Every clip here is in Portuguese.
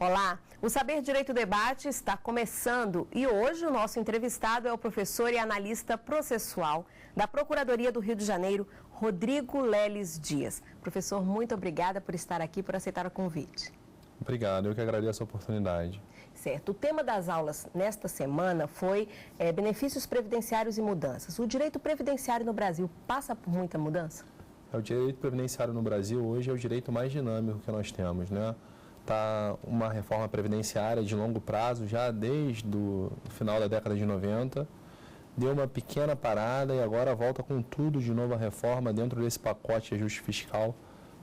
Olá, o Saber Direito Debate está começando e hoje o nosso entrevistado é o professor e analista processual da Procuradoria do Rio de Janeiro, Rodrigo Leles Dias. Professor, muito obrigada por estar aqui, por aceitar o convite. Obrigado, eu que agradeço a oportunidade. Certo, o tema das aulas nesta semana foi benefícios previdenciários e mudanças. O direito previdenciário no Brasil passa por muita mudança? O direito previdenciário no Brasil hoje é o direito mais dinâmico que nós temos, né? Está uma reforma previdenciária de longo prazo, já desde o final da década de 90, deu uma pequena parada e agora volta com tudo de novo a reforma dentro desse pacote de ajuste fiscal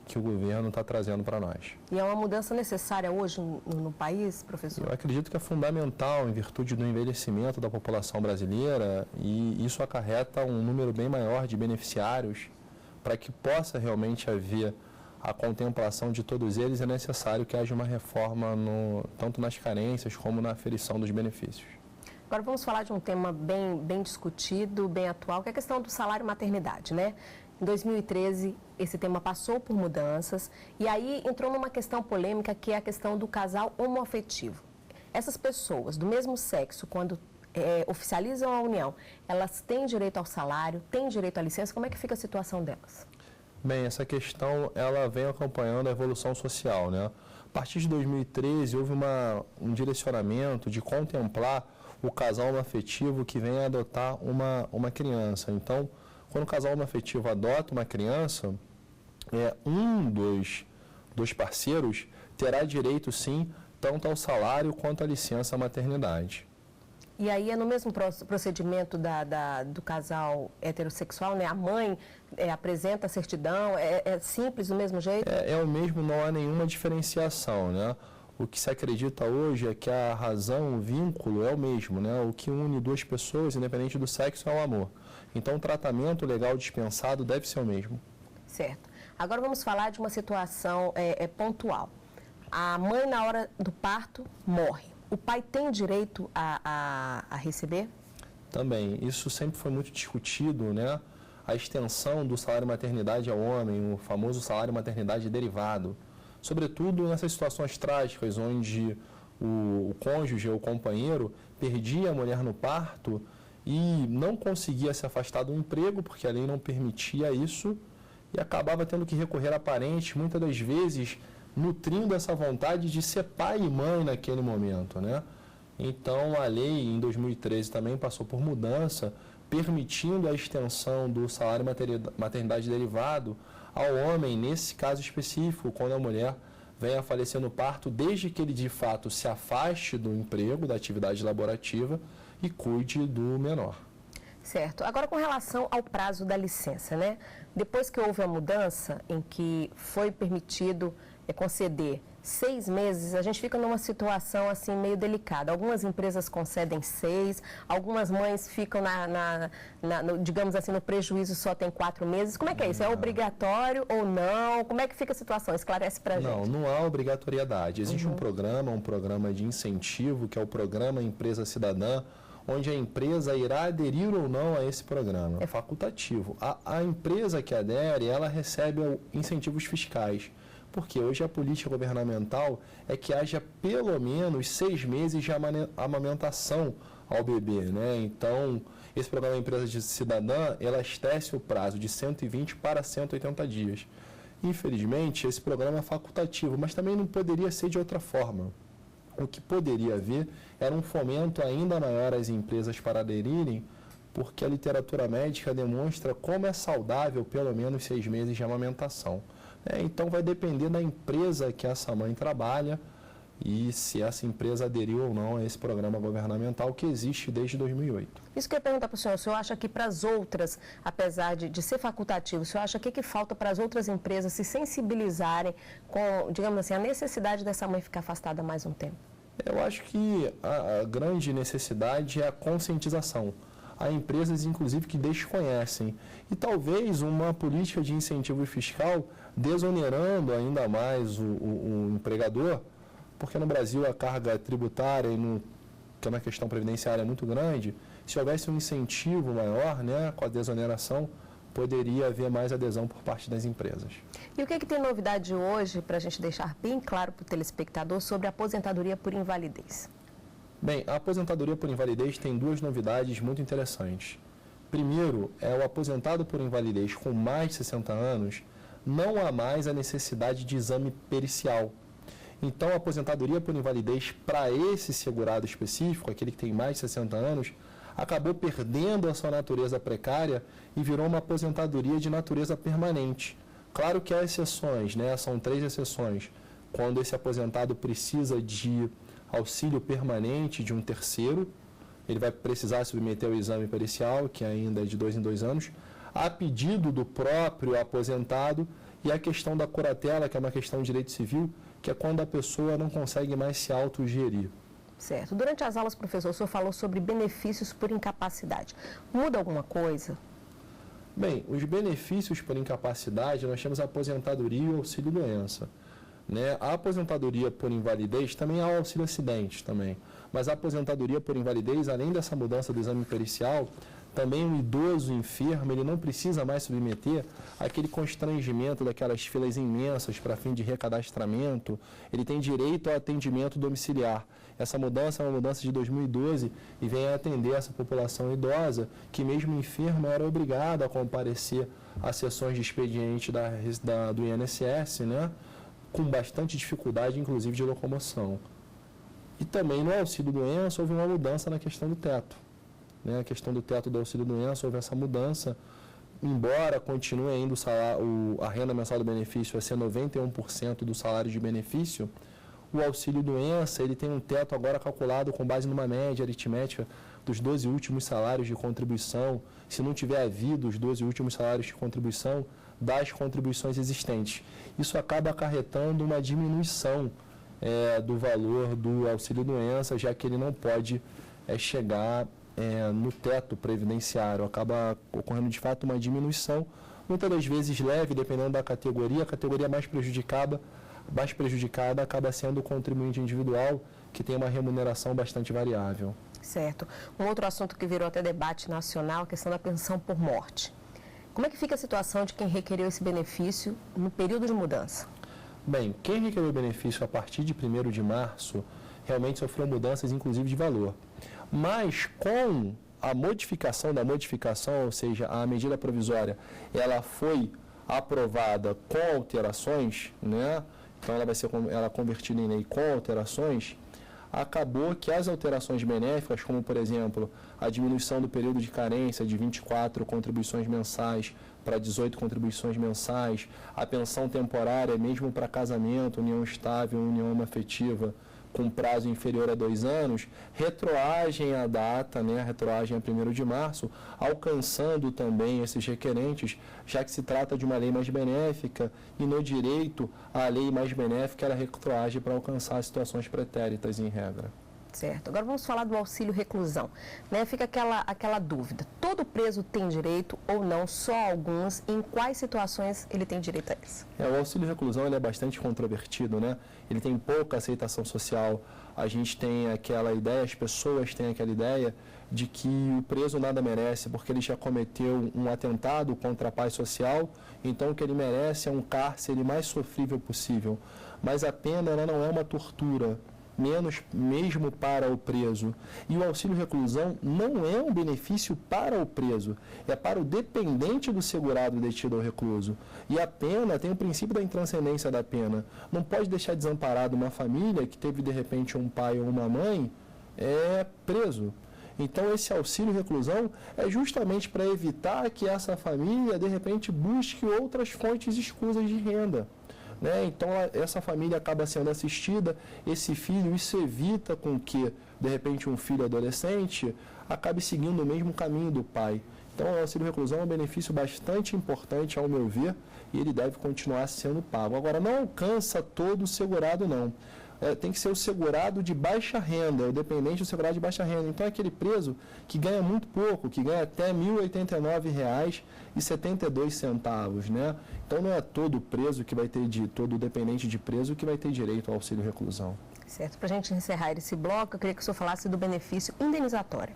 que o governo está trazendo para nós. E é uma mudança necessária hoje no país, professor? Eu acredito que é fundamental em virtude do envelhecimento da população brasileira e isso acarreta um número bem maior de beneficiários. Para que possa realmente haver a contemplação de todos eles, é necessário que haja uma reforma tanto nas carências como na aferição dos benefícios. Agora vamos falar de um tema bem discutido, bem atual, que é a questão do salário maternidade, né? Em 2013, esse tema passou por mudanças e aí entrou numa questão polêmica que é a questão do casal homoafetivo. Essas pessoas do mesmo sexo, quando oficializam a união, elas têm direito ao salário, têm direito à licença, como é que fica a situação delas? Bem, essa questão ela vem acompanhando a evolução social, né? A partir de 2013 houve um direcionamento de contemplar o casal homoafetivo que vem adotar uma criança. Então, quando o casal homoafetivo adota uma criança, um dos parceiros terá direito, sim, tanto ao salário quanto à licença maternidade. E aí é no mesmo procedimento do casal heterossexual, né? A mãe apresenta a certidão, é simples do mesmo jeito? É o mesmo, não há nenhuma diferenciação, né? O que se acredita hoje é que a razão, o vínculo é o mesmo, né? O que une duas pessoas, independente do sexo, é o amor. Então, o tratamento legal dispensado deve ser o mesmo. Certo. Agora vamos falar de uma situação pontual. A mãe, na hora do parto, morre. O pai tem direito a receber? Também. Isso sempre foi muito discutido, né? A extensão do salário maternidade ao homem, o famoso salário maternidade derivado. Sobretudo nessas situações trágicas, onde o cônjuge ou o companheiro perdia a mulher no parto e não conseguia se afastar do emprego, porque a lei não permitia isso, e acabava tendo que recorrer a parentes, muitas das vezes nutrindo essa vontade de ser pai e mãe naquele momento, né? Então, a lei, em 2013, também passou por mudança, permitindo a extensão do salário maternidade derivado ao homem, nesse caso específico, quando a mulher vem a falecer no parto, desde que ele, de fato, se afaste do emprego, da atividade laborativa e cuide do menor. Certo. Agora, com relação ao prazo da licença, né? Depois que houve a mudança em que foi permitido conceder 6 meses, a gente fica numa situação assim meio delicada. Algumas empresas concedem 6, algumas mães ficam digamos assim, no prejuízo só tem 4 meses. Como é que é isso? É obrigatório ou não? Como é que fica a situação? Esclarece pra gente. Não há obrigatoriedade. Existe um programa de incentivo, que é o Programa Empresa Cidadã, onde a empresa irá aderir ou não a esse programa. É facultativo. A empresa que adere, ela recebe incentivos fiscais. Porque hoje a política governamental é que haja pelo menos 6 meses de amamentação ao bebê, né? Então, esse programa Empresa de Cidadã, ela estece o prazo de 120 para 180 dias. Infelizmente, esse programa é facultativo, mas também não poderia ser de outra forma. O que poderia haver era um fomento ainda maior às empresas para aderirem, porque a literatura médica demonstra como é saudável pelo menos 6 meses de amamentação. Então vai depender da empresa que essa mãe trabalha e se essa empresa aderiu ou não a esse programa governamental que existe desde 2008. Isso que eu ia perguntar para o senhor acha que para as outras, apesar de ser facultativo, o senhor acha que falta para as outras empresas se sensibilizarem com, digamos assim, a necessidade dessa mãe ficar afastada mais um tempo? Eu acho que a grande necessidade é a conscientização. Há empresas, inclusive, que desconhecem. E talvez uma política de incentivo fiscal desonerando ainda mais o empregador, porque no Brasil a carga tributária, que é uma questão previdenciária muito grande, se houvesse um incentivo maior, né, com a desoneração, poderia haver mais adesão por parte das empresas. E o que tem novidade hoje, para a gente deixar bem claro para o telespectador, sobre a aposentadoria por invalidez? Bem, a aposentadoria por invalidez tem duas novidades muito interessantes. Primeiro, é o aposentado por invalidez com mais de 60 anos, não há mais a necessidade de exame pericial. Então, a aposentadoria por invalidez para esse segurado específico, aquele que tem mais de 60 anos, acabou perdendo a sua natureza precária e virou uma aposentadoria de natureza permanente. Claro que há exceções, né? São 3 exceções. Quando esse aposentado precisa de auxílio permanente de um terceiro, ele vai precisar submeter ao exame pericial, que ainda é de 2 em 2 anos, a pedido do próprio aposentado, e a questão da curatela, que é uma questão de direito civil, que é quando a pessoa não consegue mais se autogerir. Certo. Durante as aulas, professor, o senhor falou sobre benefícios por incapacidade. Muda alguma coisa? Bem, os benefícios por incapacidade, nós temos a aposentadoria e o auxílio-doença. Né? A aposentadoria por invalidez também há o auxílio-acidente também. Mas a aposentadoria por invalidez, além dessa mudança do exame pericial, também o idoso enfermo, ele não precisa mais submeter aquele constrangimento daquelas filas imensas para fim de recadastramento, ele tem direito ao atendimento domiciliar. Essa mudança é uma mudança de 2012 e vem a atender essa população idosa, que mesmo enferma era obrigada a comparecer a sessões de expediente do INSS, né? Com bastante dificuldade, inclusive de locomoção. E também no auxílio-doença houve uma mudança na questão do teto. Né? A questão do teto do auxílio-doença, houve essa mudança, embora continue ainda a renda mensal do benefício a ser 91% do salário de benefício, o auxílio-doença ele tem um teto agora calculado com base numa média aritmética dos 12 últimos salários de contribuição, se não tiver havido os 12 últimos salários de contribuição, das contribuições existentes. Isso acaba acarretando uma diminuição do valor do auxílio-doença, já que ele não pode chegar no teto previdenciário. Acaba ocorrendo, de fato, uma diminuição, muitas das vezes leve, dependendo da categoria. A categoria mais prejudicada acaba sendo o contribuinte individual, que tem uma remuneração bastante variável. Certo. Um outro assunto que virou até debate nacional, a questão da pensão por morte. Como é que fica a situação de quem requereu esse benefício no período de mudança? Bem, quem requereu o benefício a partir de 1º de março realmente sofreu mudanças, inclusive de valor. Mas com a modificação da modificação, ou seja, a medida provisória, ela foi aprovada com alterações, né? Então ela vai ser convertida em lei com alterações. Acabou que as alterações benéficas, como por exemplo, a diminuição do período de carência de 24 contribuições mensais para 18 contribuições mensais, a pensão temporária, mesmo para casamento, união estável, união homoafetiva, com prazo inferior a 2 anos, retroagem a data, né, retroagem a 1º de março, alcançando também esses requerentes, já que se trata de uma lei mais benéfica e no direito a lei mais benéfica ela retroage para alcançar situações pretéritas em regra. Certo. Agora vamos falar do auxílio reclusão. Né? Fica aquela dúvida. Todo preso tem direito ou não? Só alguns? Em quais situações ele tem direito a isso? O auxílio reclusão ele é bastante controvertido, né? Ele tem pouca aceitação social. A gente tem aquela ideia, as pessoas têm aquela ideia de que o preso nada merece porque ele já cometeu um atentado contra a paz social, então o que ele merece é um cárcere mais sofrível possível. Mas a pena ela não é uma tortura, menos mesmo para o preso. E o auxílio reclusão não é um benefício para o preso, é para o dependente do segurado detido ou recluso. E a pena tem o princípio da intranscendência da pena. Não pode deixar desamparado uma família que teve de repente um pai ou uma mãe preso. Então esse auxílio reclusão é justamente para evitar que essa família de repente busque outras fontes escusas de renda. Né? Então, essa família acaba sendo assistida, esse filho, isso evita com que, de repente, um filho adolescente acabe seguindo o mesmo caminho do pai. Então, o auxílio reclusão é um benefício bastante importante, ao meu ver, e ele deve continuar sendo pago. Agora, não alcança todo o segurado, não. Tem que ser o segurado de baixa renda, o dependente do segurado de baixa renda. Então, é aquele preso que ganha muito pouco, que ganha até R$ 1.089,72, né? Então, não é todo preso que vai ter, todo dependente de preso que vai ter direito ao auxílio reclusão. Certo. Para a gente encerrar esse bloco, eu queria que o senhor falasse do benefício indenizatório.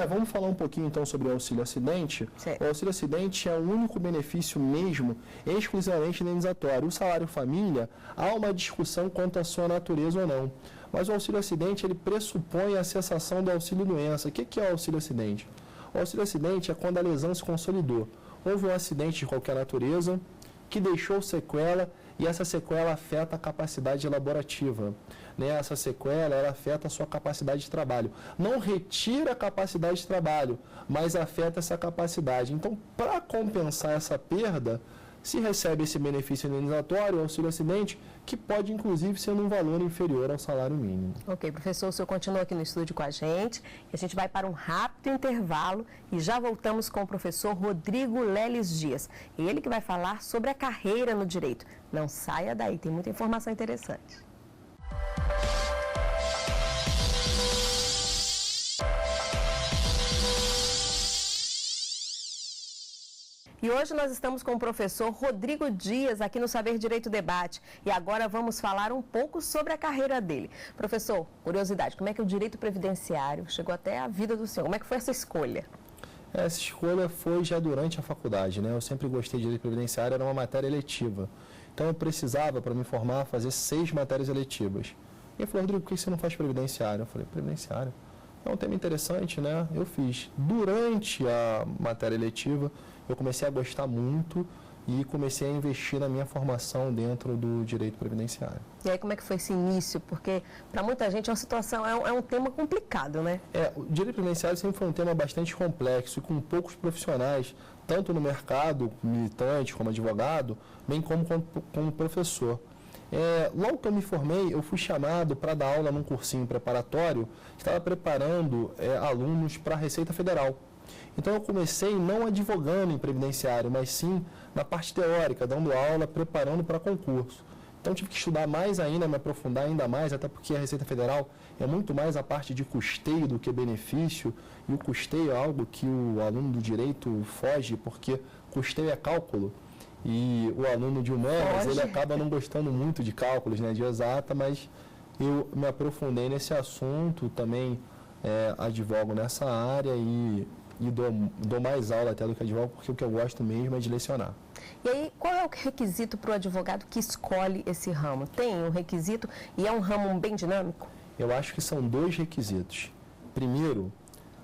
Vamos falar um pouquinho então sobre o auxílio acidente. Certo. O auxílio acidente é o único benefício mesmo exclusivamente indenizatório. O salário família, há uma discussão quanto à sua natureza ou não. Mas o auxílio acidente, ele pressupõe a cessação do auxílio doença. O que é o auxílio acidente? O auxílio acidente é quando a lesão se consolidou. Houve um acidente de qualquer natureza que deixou sequela e essa sequela afeta a capacidade elaborativa. Essa sequela, ela afeta a sua capacidade de trabalho. Não retira a capacidade de trabalho, mas afeta essa capacidade. Então, para compensar essa perda, se recebe esse benefício indenizatório, o auxílio acidente, que pode, inclusive, ser num valor inferior ao salário mínimo. Ok, professor, o senhor continua aqui no estúdio com a gente. A gente vai para um rápido intervalo e já voltamos com o professor Rodrigo Leles Dias. Ele que vai falar sobre a carreira no direito. Não saia daí, tem muita informação interessante. E hoje nós estamos com o professor Rodrigo Dias aqui no Saber Direito Debate. E agora vamos falar um pouco sobre a carreira dele. Professor, curiosidade, como é que o direito previdenciário chegou até a vida do senhor? Como é que foi essa escolha? Essa escolha foi já durante a faculdade, Eu sempre gostei de direito previdenciário, era uma matéria eletiva. Então eu precisava, para me formar, fazer 6 matérias eletivas. E ele falou, Rodrigo, por que você não faz previdenciário? Eu falei, previdenciário? É um tema interessante, Eu fiz. Durante a matéria eletiva, eu comecei a gostar muito e comecei a investir na minha formação dentro do direito previdenciário. E aí, como é que foi esse início? Porque, para muita gente, é uma situação, é um tema complicado, O direito previdenciário sempre foi um tema bastante complexo e com poucos profissionais, tanto no mercado, militante, como advogado, bem como professor. Logo que eu me formei, eu fui chamado para dar aula num cursinho preparatório que estava preparando alunos para a Receita Federal. Então eu comecei não advogando em previdenciário, mas sim na parte teórica, dando aula, preparando para concurso. Então tive que estudar mais ainda, me aprofundar ainda mais, até porque a Receita Federal é muito mais a parte de custeio do que benefício, e o custeio é algo que o aluno do direito foge, porque custeio é cálculo. E o aluno de humanas, ele acaba não gostando muito de cálculos, de exata, mas eu me aprofundei nesse assunto, também advogo nessa área e dou mais aula até do que advogo, porque o que eu gosto mesmo é de lecionar. E aí, qual é o requisito para o advogado que escolhe esse ramo? Tem um requisito e é um ramo bem dinâmico? Eu acho que são 2 requisitos. Primeiro,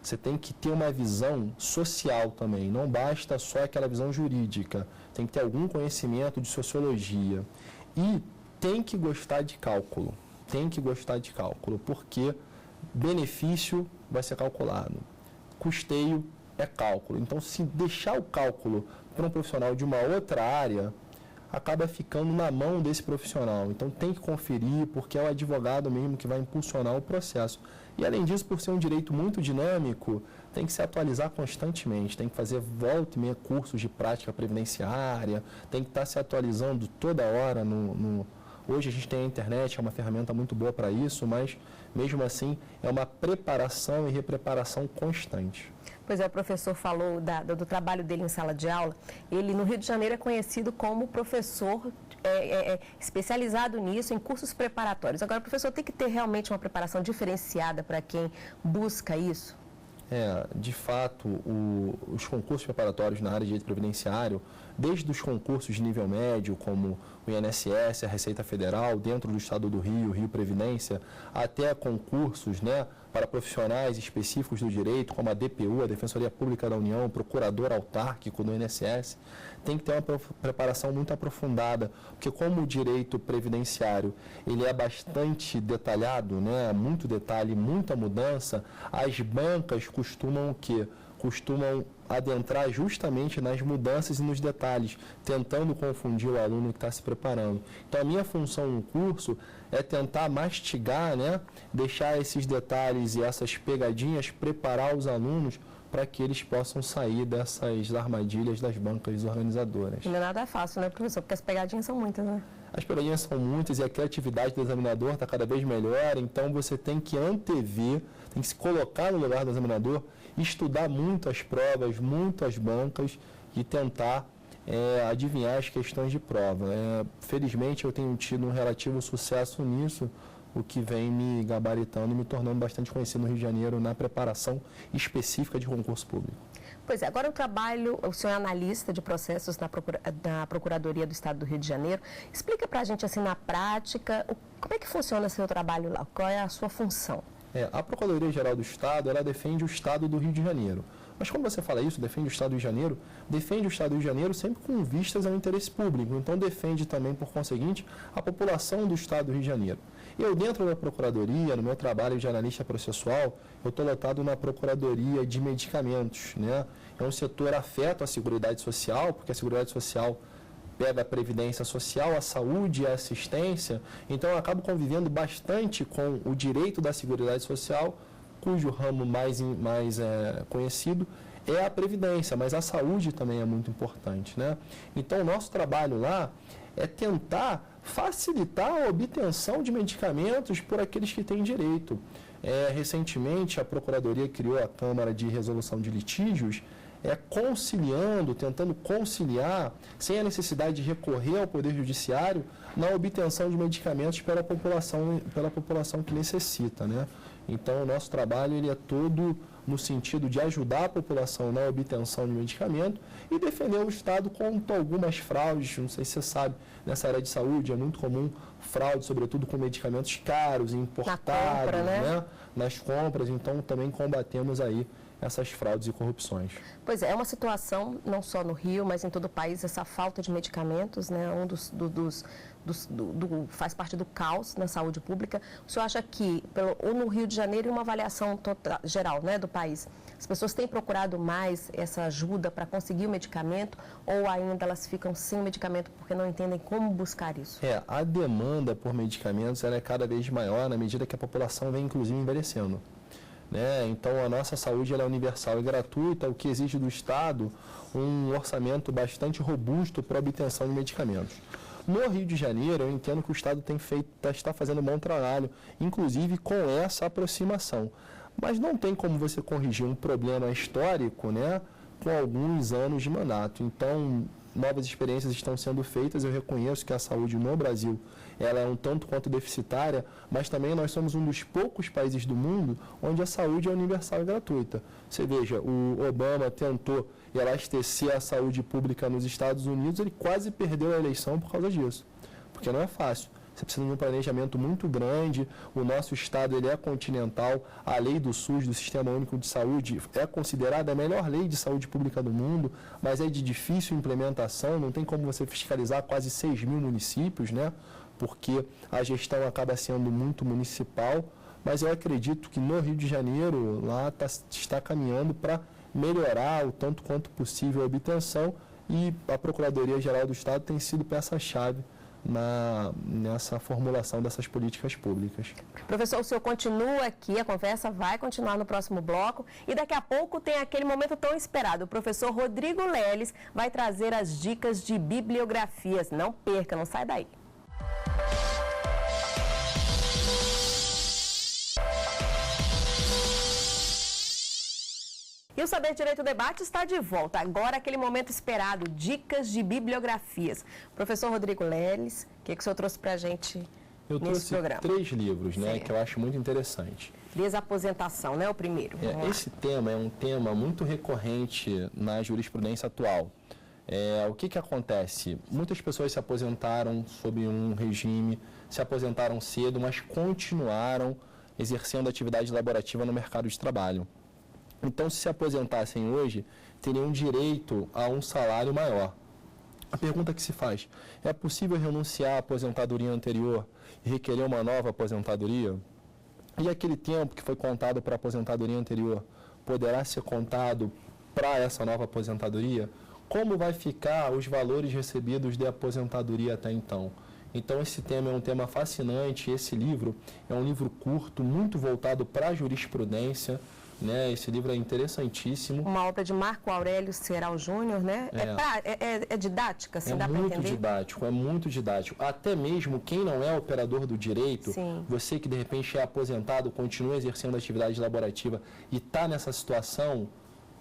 você tem que ter uma visão social também, não basta só aquela visão jurídica, tem que ter algum conhecimento de sociologia e tem que gostar de cálculo, porque benefício vai ser calculado, custeio é cálculo, então se deixar o cálculo para um profissional de uma outra área, acaba ficando na mão desse profissional, então tem que conferir, porque é o advogado mesmo que vai impulsionar o processo. E além disso, por ser um direito muito dinâmico, tem que se atualizar constantemente, tem que fazer volta e meia cursos de prática previdenciária, tem que estar se atualizando toda hora. Hoje a gente tem a internet, é uma ferramenta muito boa para isso, mas mesmo assim é uma preparação e repreparação constante. Pois é, o professor falou do trabalho dele em sala de aula. Ele, no Rio de Janeiro, é conhecido como professor especializado nisso, em cursos preparatórios. Agora, o professor tem que ter realmente uma preparação diferenciada para quem busca isso? De fato, os concursos preparatórios na área de direito previdenciário, desde os concursos de nível médio, como o INSS, a Receita Federal, dentro do Estado do Rio, Rio Previdência, até concursos para profissionais específicos do direito, como a DPU, a Defensoria Pública da União, o Procurador Autárquico do INSS, tem que ter uma preparação muito aprofundada, porque como o direito previdenciário ele é bastante detalhado, muito detalhe, muita mudança, as bancas costumam o quê? Costumam adentrar justamente nas mudanças e nos detalhes, tentando confundir o aluno que está se preparando. Então, a minha função no curso é tentar mastigar, deixar esses detalhes e essas pegadinhas, preparar os alunos para que eles possam sair dessas armadilhas das bancas organizadoras. Não é nada fácil, professor? Porque as pegadinhas são muitas, As pegadinhas são muitas e a criatividade do examinador está cada vez melhor, então você tem que antever, tem que se colocar no lugar do examinador, estudar muito as provas, muito as bancas e tentar adivinhar as questões de prova. Felizmente eu tenho tido um relativo sucesso nisso, o que vem me gabaritando e me tornando bastante conhecido no Rio de Janeiro na preparação específica de concurso público. Pois é, agora o senhor é analista de processos na Procuradoria do Estado do Rio de Janeiro. Explica para a gente, assim, na prática, como é que funciona o seu trabalho lá, qual é a sua função? A Procuradoria-Geral do Estado, ela defende o Estado do Rio de Janeiro. Mas quando você fala isso, defende o Estado do Rio de Janeiro, defende o Estado do Rio de Janeiro sempre com vistas ao interesse público. Então, defende também, por conseguinte, a população do Estado do Rio de Janeiro. Eu, dentro da Procuradoria, no meu trabalho de analista processual, eu estou lotado na Procuradoria de Medicamentos, né? É um setor afeto à Seguridade Social, porque a Seguridade Social pega a Previdência Social, a saúde e a assistência. Então, eu acabo convivendo bastante com o direito da Seguridade Social, cujo ramo mais conhecido é a Previdência, mas a saúde também é muito importante, né? Então, o nosso trabalho lá é tentar facilitar a obtenção de medicamentos por aqueles que têm direito. Recentemente, a Procuradoria criou a Câmara de Resolução de Litígios, tentando conciliar, sem a necessidade de recorrer ao Poder Judiciário, na obtenção de medicamentos pela população que necessita, né? Então, o nosso trabalho ele é todo no sentido de ajudar a população na obtenção de medicamento e defender o Estado contra algumas fraudes. Não sei se você sabe, nessa área de saúde é muito comum fraude, sobretudo com medicamentos caros, importados, né? Nas compras. Então, também combatemos aí essas fraudes e corrupções. Pois é, é uma situação, não só no Rio, mas em todo o país, essa falta de medicamentos, né, faz parte do caos na saúde pública. O senhor acha que, no Rio de Janeiro, em uma avaliação geral, né, do país, as pessoas têm procurado mais essa ajuda para conseguir o medicamento ou ainda elas ficam sem medicamento porque não entendem como buscar isso? A demanda por medicamentos ela é cada vez maior na medida que a população vem, inclusive, envelhecendo. Então, a nossa saúde ela é universal e gratuita, o que exige do Estado um orçamento bastante robusto para a obtenção de medicamentos. No Rio de Janeiro, eu entendo que o Estado está fazendo um bom trabalho, inclusive com essa aproximação. Mas não tem como você corrigir um problema histórico, né, com alguns anos de mandato. Então, novas experiências estão sendo feitas. Eu reconheço que a saúde no Brasil ela é um tanto quanto deficitária, mas também nós somos um dos poucos países do mundo onde a saúde é universal e gratuita. Você veja, o Obama tentou elastecer a saúde pública nos Estados Unidos, ele quase perdeu a eleição por causa disso, porque não é fácil. Você precisa de um planejamento muito grande, o nosso estado ele é continental, a lei do SUS, do Sistema Único de Saúde, é considerada a melhor lei de saúde pública do mundo, mas é de difícil implementação, não tem como você fiscalizar quase 6 mil municípios, né? Porque a gestão acaba sendo muito municipal, mas eu acredito que no Rio de Janeiro, lá está caminhando para melhorar o tanto quanto possível a obtenção e a Procuradoria-Geral do Estado tem sido peça-chave nessa formulação dessas políticas públicas. Professor, o senhor continua aqui, a conversa vai continuar no próximo bloco e daqui a pouco tem aquele momento tão esperado. O professor Rodrigo Leles vai trazer as dicas de bibliografias. Não perca, não sai daí. E o Saber Direito Debate está de volta. Agora aquele momento esperado, dicas de bibliografias. Professor Rodrigo Leles, o que o senhor trouxe para a gente nesse programa? Eu trouxe 3 livros, né, que eu acho muito interessante. Desaposentação, né, o primeiro. Esse tema é um tema muito recorrente na jurisprudência atual. O que acontece? Muitas pessoas se aposentaram sob um regime, se aposentaram cedo, mas continuaram exercendo atividade laborativa no mercado de trabalho. Então, se aposentassem hoje, teriam direito a um salário maior. A pergunta que se faz, é possível renunciar à aposentadoria anterior e requerer uma nova aposentadoria? E aquele tempo que foi contado para a aposentadoria anterior, poderá ser contado para essa nova aposentadoria? Como vai ficar os valores recebidos de aposentadoria até então? Então, esse tema é um tema fascinante. Esse livro é um livro curto, muito voltado para a jurisprudência, né? Esse livro é interessantíssimo. Uma obra de Marco Aurélio Serral Júnior, né? É didática, assim, dá para entender? É muito didático. Até mesmo quem não é operador do direito, sim, você que de repente é aposentado, continua exercendo atividade laborativa e está nessa situação,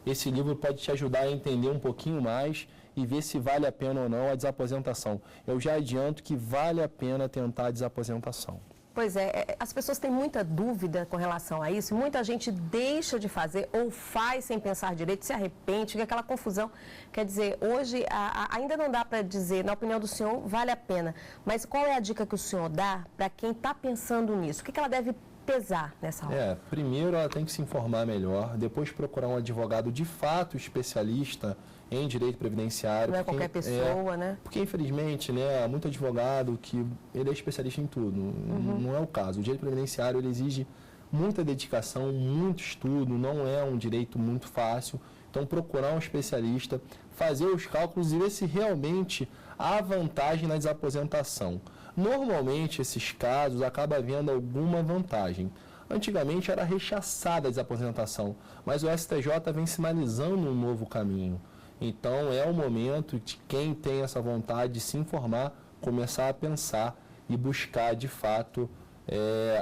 esse livro pode te ajudar a entender um pouquinho mais e ver se vale a pena ou não a desaposentação. Eu já adianto que vale a pena tentar a desaposentação. Pois é, as pessoas têm muita dúvida com relação a isso, muita gente deixa de fazer ou faz sem pensar direito, se arrepende, fica aquela confusão. Quer dizer, hoje ainda não dá para dizer, na opinião do senhor, vale a pena, mas qual é a dica que o senhor dá para quem está pensando nisso? O que ela deve pesar nessa hora? Primeiro ela tem que se informar melhor, depois procurar um advogado de fato especialista em direito previdenciário. Não é qualquer pessoa, né? Porque, infelizmente, há muito advogado que ele é especialista em tudo. Não é o caso. O direito previdenciário ele exige muita dedicação, muito estudo, não é um direito muito fácil. Então, procurar um especialista, fazer os cálculos e ver se realmente há vantagem na desaposentação. Normalmente, esses casos acabam havendo alguma vantagem. Antigamente, era rechaçada a desaposentação, mas o STJ vem sinalizando um novo caminho. Então, é o momento de quem tem essa vontade de se informar, começar a pensar e buscar, de fato,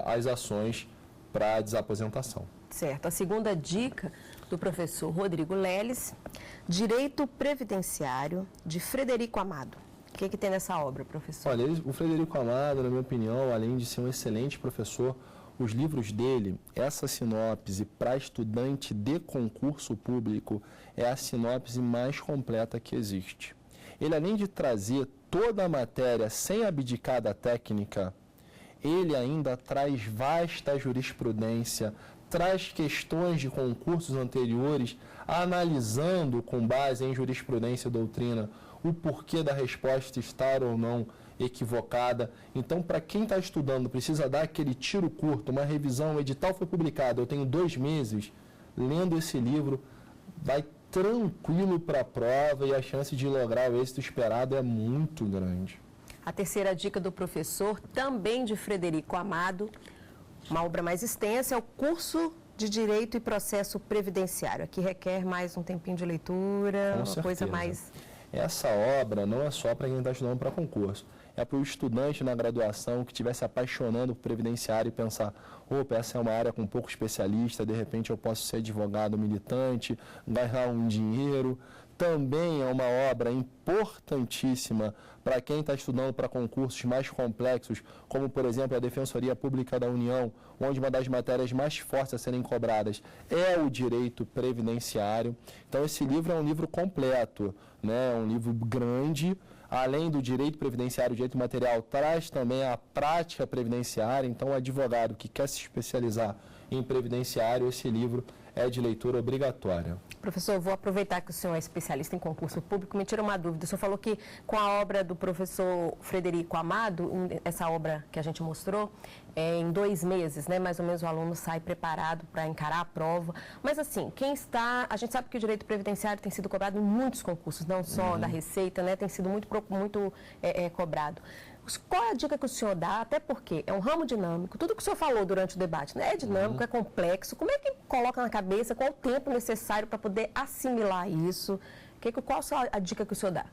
as ações para a desaposentação. Certo. A segunda dica do professor Rodrigo Leles, Direito Previdenciário, de Frederico Amado. O que tem nessa obra, professor? Olha, o Frederico Amado, na minha opinião, além de ser um excelente professor, os livros dele, essa sinopse para estudante de concurso público, é a sinopse mais completa que existe. Ele, além de trazer toda a matéria sem abdicar da técnica, ele ainda traz vasta jurisprudência, traz questões de concursos anteriores, analisando com base em jurisprudência e doutrina o porquê da resposta estar ou não equivocada. Então, para quem está estudando, precisa dar aquele tiro curto, uma revisão, o edital foi publicado, eu tenho 2 meses, lendo esse livro, vai tranquilo para a prova e a chance de lograr o êxito esperado é muito grande. A terceira dica do professor, também de Frederico Amado, uma obra mais extensa, é o curso de Direito e Processo Previdenciário. Aqui requer mais um tempinho de leitura, Com uma certeza. coisa mais... Essa obra não é só para quem está estudando para concurso. É para o estudante na graduação que estiver se apaixonando por previdenciário e pensar, opa, essa é uma área com pouco especialista, de repente eu posso ser advogado militante, ganhar um dinheiro. Também é uma obra importantíssima para quem está estudando para concursos mais complexos, como, por exemplo, a Defensoria Pública da União, onde uma das matérias mais fortes a serem cobradas é o direito previdenciário. Então, esse livro é um livro completo, né? É um livro grande. Além do direito previdenciário, o direito material traz também a prática previdenciária. Então, o advogado que quer se especializar em previdenciário, esse livro é de leitura obrigatória. Professor, vou aproveitar que o senhor é especialista em concurso público, me tira uma dúvida. O senhor falou que com a obra do professor Frederico Amado, essa obra que a gente mostrou, em 2 meses, né, mais ou menos o aluno sai preparado para encarar a prova. Mas assim, a gente sabe que o direito previdenciário tem sido cobrado em muitos concursos, não só da Receita, né, tem sido muito cobrado. Qual é a dica que o senhor dá? Até porque é um ramo dinâmico, tudo que o senhor falou durante o debate, né? É dinâmico, é complexo. Como é que coloca na cabeça, qual o tempo necessário para poder assimilar isso? Qual a dica que o senhor dá?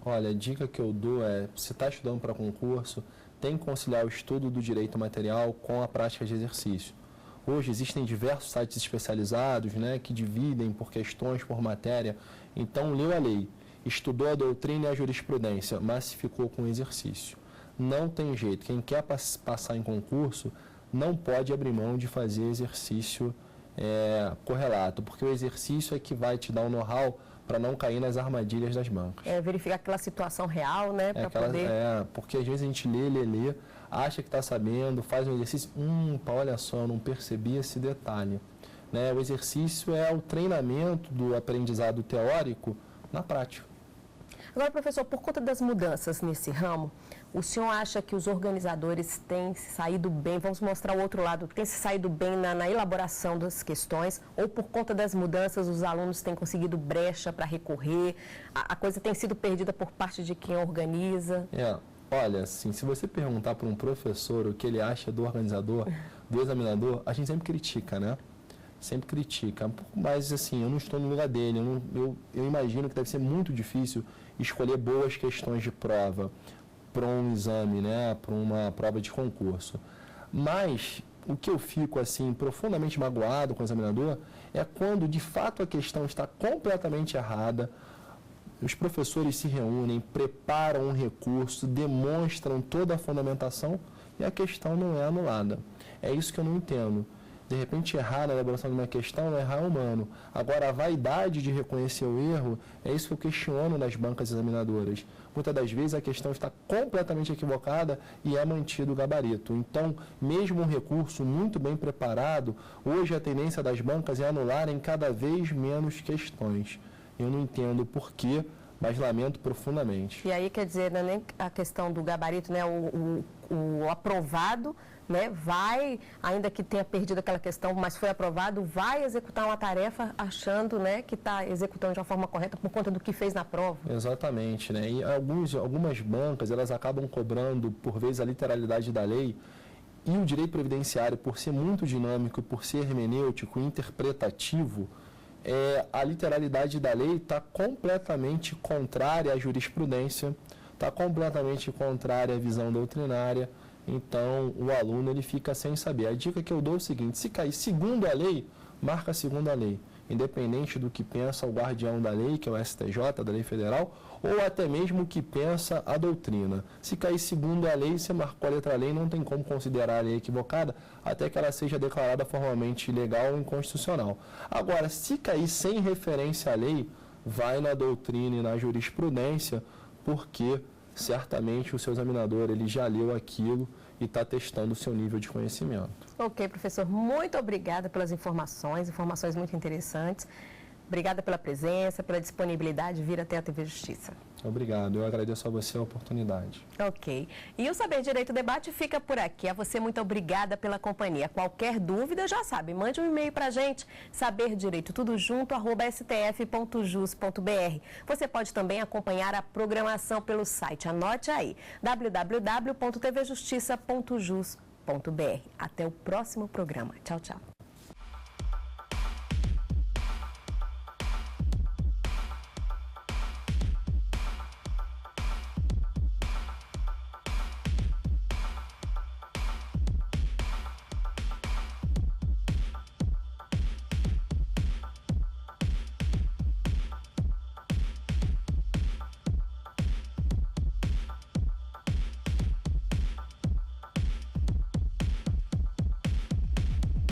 Olha, a dica que eu dou é, se está estudando para concurso, tem que conciliar o estudo do direito material com a prática de exercício. Hoje existem diversos sites especializados, né, que dividem por questões, por matéria. Então, leu a lei, estudou a doutrina e a jurisprudência, mas ficou com o exercício. Não tem jeito. Quem quer passar em concurso não pode abrir mão de fazer exercício correlato, porque o exercício é que vai te dar um know-how para não cair nas armadilhas das bancas. Verificar aquela situação real, né? Porque às vezes a gente lê, acha que está sabendo, faz um exercício, olha só, eu não percebi esse detalhe. Né? O exercício é o treinamento do aprendizado teórico na prática. Agora, professor, por conta das mudanças nesse ramo, o senhor acha que os organizadores têm se saído bem, vamos mostrar o outro lado, têm se saído bem na elaboração das questões, ou por conta das mudanças os alunos têm conseguido brecha para recorrer, a coisa tem sido perdida por parte de quem organiza? Olha, assim, se você perguntar para um professor o que ele acha do organizador, do examinador, a gente sempre critica, né? Sempre critica, mas assim, eu não estou no lugar dele, eu imagino que deve ser muito difícil escolher boas questões de prova para um exame, né, para uma prova de concurso. Mas o que eu fico assim profundamente magoado com o examinador é quando de fato a questão está completamente errada, os professores se reúnem, preparam um recurso, demonstram toda a fundamentação e a questão não é anulada. É isso que eu não entendo. De repente, errar na elaboração de uma questão é errar humano. Agora, a vaidade de reconhecer o erro, é isso que eu questiono nas bancas examinadoras. Muitas das vezes a questão está completamente equivocada e é mantido o gabarito. Então, mesmo um recurso muito bem preparado, hoje a tendência das bancas é anularem cada vez menos questões. Eu não entendo o porquê, mas lamento profundamente. E aí, quer dizer, não é nem a questão do gabarito, né? O aprovado, né, vai, ainda que tenha perdido aquela questão, mas foi aprovado, vai executar uma tarefa achando, né, que está executando de uma forma correta por conta do que fez na prova. Exatamente, né? E algumas bancas, elas acabam cobrando, por vezes, a literalidade da lei, e o direito previdenciário, por ser muito dinâmico, por ser hermenêutico, interpretativo, a literalidade da lei está completamente contrária à jurisprudência, está completamente contrária à visão doutrinária. Então, o aluno ele fica sem saber. A dica que eu dou é o seguinte: se cair segundo a lei, marca segundo a lei. Independente do que pensa o guardião da lei, que é o STJ, da lei federal, ou até mesmo o que pensa a doutrina. Se cair segundo a lei, você marcou a letra da lei, não tem como considerar a lei equivocada, até que ela seja declarada formalmente ilegal ou inconstitucional. Agora, se cair sem referência à lei, vai na doutrina e na jurisprudência, porque certamente o seu examinador ele já leu aquilo e está testando o seu nível de conhecimento. Ok, professor, muito obrigada pelas informações muito interessantes. Obrigada pela presença, pela disponibilidade de vir até a TV Justiça. Obrigado, eu agradeço a você a oportunidade. Ok. E o Saber Direito Debate fica por aqui. A você, muito obrigada pela companhia. Qualquer dúvida, já sabe, mande um e-mail para a gente, saberdireito@stf.jus.br. Você pode também acompanhar a programação pelo site. Anote aí, www.tvjustiça.jus.br. Até o próximo programa. Tchau, tchau.